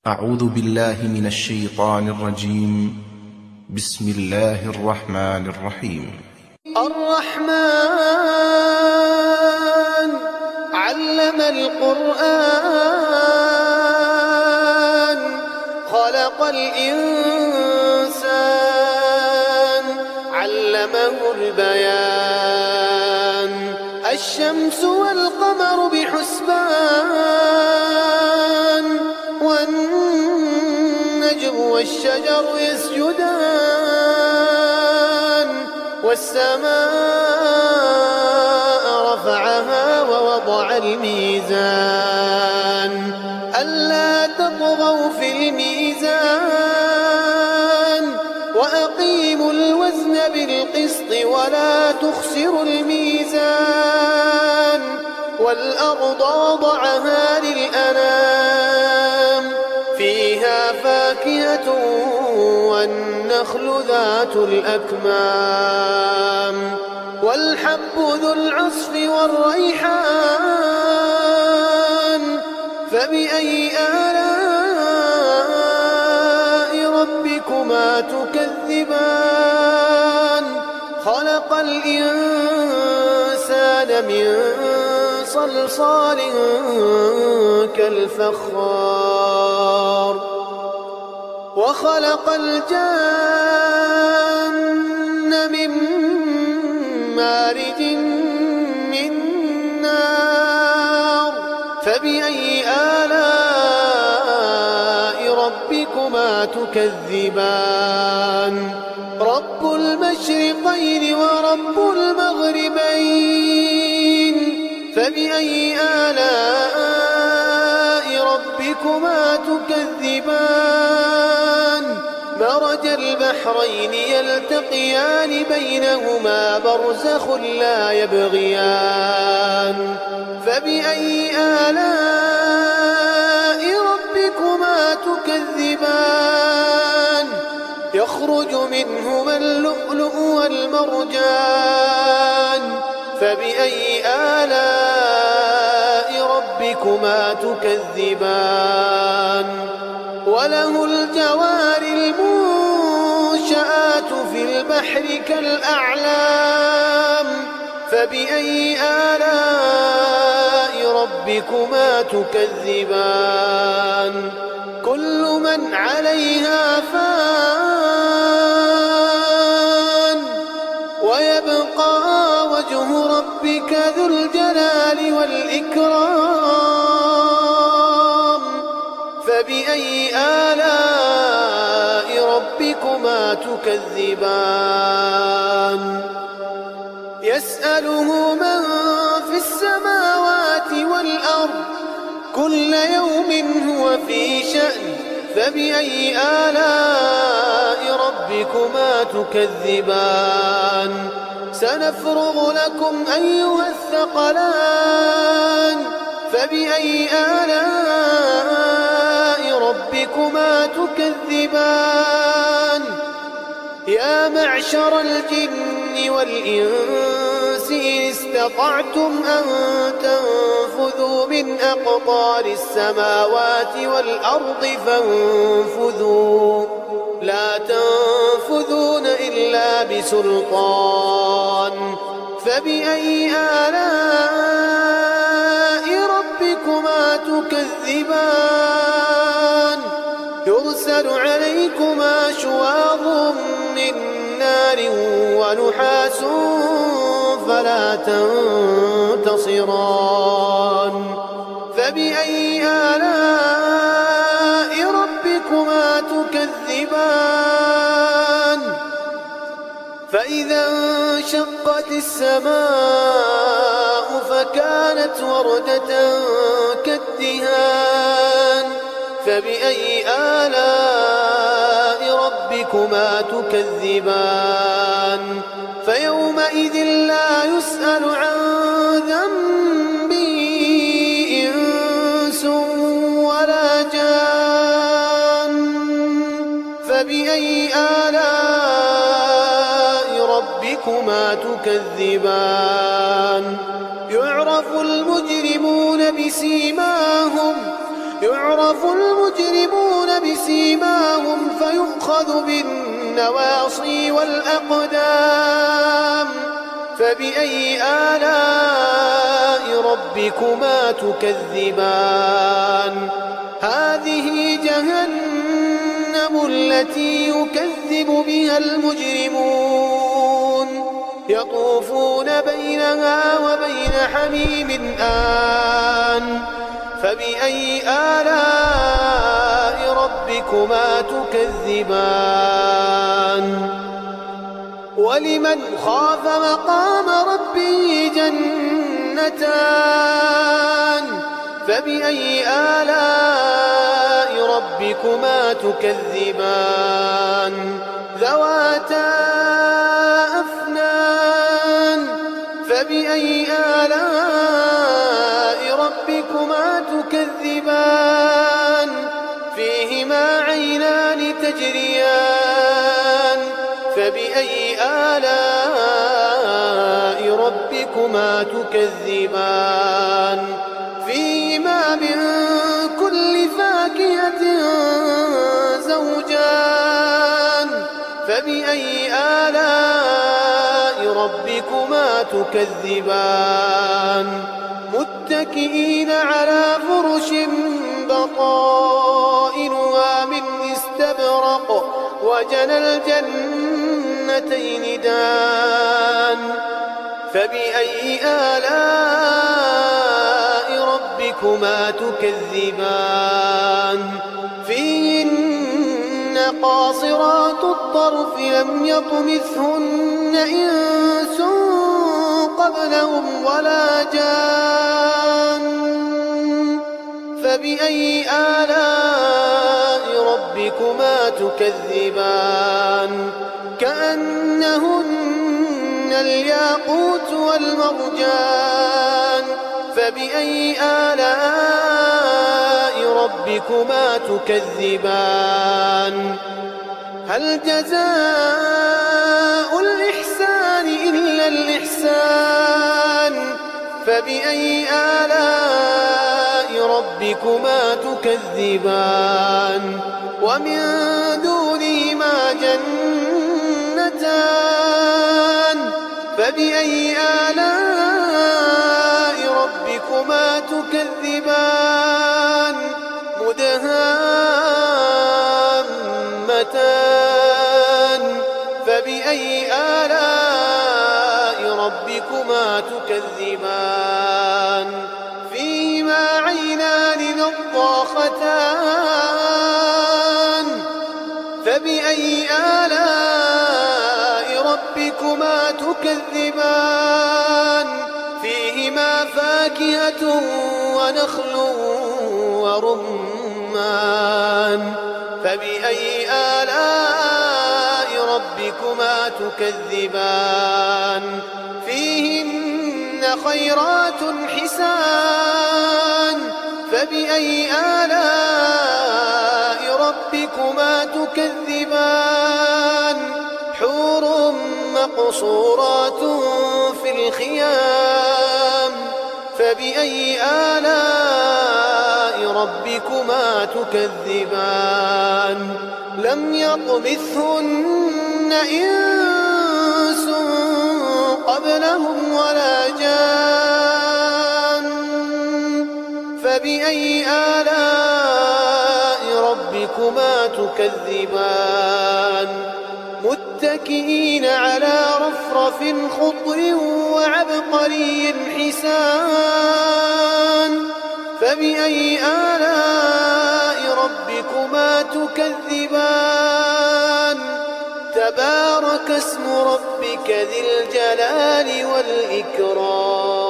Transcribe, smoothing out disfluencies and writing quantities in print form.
أعوذ بالله من الشيطان الرجيم. بسم الله الرحمن الرحيم. الرحمن علم القرآن خلق الإنسان علمه البيان الشمس والقمر بحسبان والنجم والشجر يسجدان والسماء رفعها ووضع الميزان ألا تطغوا في الميزان وأقيموا الوزن بالقسط ولا تخسروا الميزان والأرض وضعها للأنام فيها فاكهة والنخل ذات الأكمام والحب ذو العصف والريحان فبأي آلاء ربكما تكذبان خلق الإنسان من صلصال كالفخار وخلق الجن من مارج من نار فبأي آلاء ربكما تكذبان رب المشرقين ورب المغربين فبأي آلاء ربكما تكذبان مرج البحرين يلتقيان بينهما برزخ لا يبغيان فبأي آلاء ربكما تكذبان يخرج منهما اللؤلؤ والمرجان فبأي آلاء ربكما تكذبان وله الجوار المنشآت في البحر كالأعلام فبأي آلاء ربكما تكذبان كل من عليها فان ويبقى وجه ربك ذو الجلال والإكرام فبأي آلاء ربكما تكذبان يسأله من في السماوات والأرض كل يوم هو في شأن فبأي آلاء ربكما تكذبان سنفرغ لكم أيها الثقلان فبأي آلاء ربكما تكذبان يا معشر الجن والإنس إن استطعتم أن تنفذوا من أقطار السماوات والأرض فانفذوا لا تنفذون إلا بسلطان فبأي آلاء ربكما تكذبان يرسل عليكما شواظ من نار ونحاس فلا تنتصران فبأي آلاء ربكما تكذبان فإذا انشقت السماء فكانت وردة كالدهان فبأي آلاء ربكما تكذبان فيومئذ لا يسأل عن ذنبه إنس ولا جان فبأي آلاء ربكما تكذبان يعرف المجرمون بسيماهم يعرف المجرمون بسيماهم فيؤخذ بالنواصي والأقدام فبأي آلاء ربكما تكذبان هذه جهنم التي يكذب بها المجرمون يطوفون بينها وبين حميم آن فبأي آلاء ربكما تكذبان ولمن خاف مقام ربه جنتان فبأي آلاء ربكما تكذبان ذواتا أفنان فبأي آلاء ربكما تكذبان فيهما عينان تجريان فبأي آلاء ربكما تكذبان فيهما من كل فاكهة زوجان فبأي آلاء ربكما تكذبان متكئين على فرش بطائنها من استبرق وجنى الجنتين دان فبأي آلاء ربكما تكذبان فيهن قاصرات الطرف لم يطمثهن إنس قبلهم ولا جان فبأي آلاء ربكما تكذبان كأنهن الياقوت والمرجان فبأي آلاء ربكما تكذبان هل جزاء الإحسان إلا الإحسان فبأي آلاء ربكما تكذبان ومن دونهما جنتان فبأي آلاء ربكما تكذبان مدهامتان فبأي آلاء ربكما تكذبان فيهما عينان نضاختان فبأي آلاء ربكما تكذبان فيهما فاكهة ونخل ورمان فبأي آلاء ربكما تكذبان فيهن خيرات حسان فبأي آلاء ربكما تكذبان حور مقصورات في الخيام فبأي آلاء ربكما تكذبان لم يطمثهن إنس قبلهم ولا جان فبأي آلاء ربكما تكذبان متكئين على رفرف خضر وعبقري حسان فبأي آلاء ربكما تكذبان تبارك اسم ربك ذي الجلال والإكرام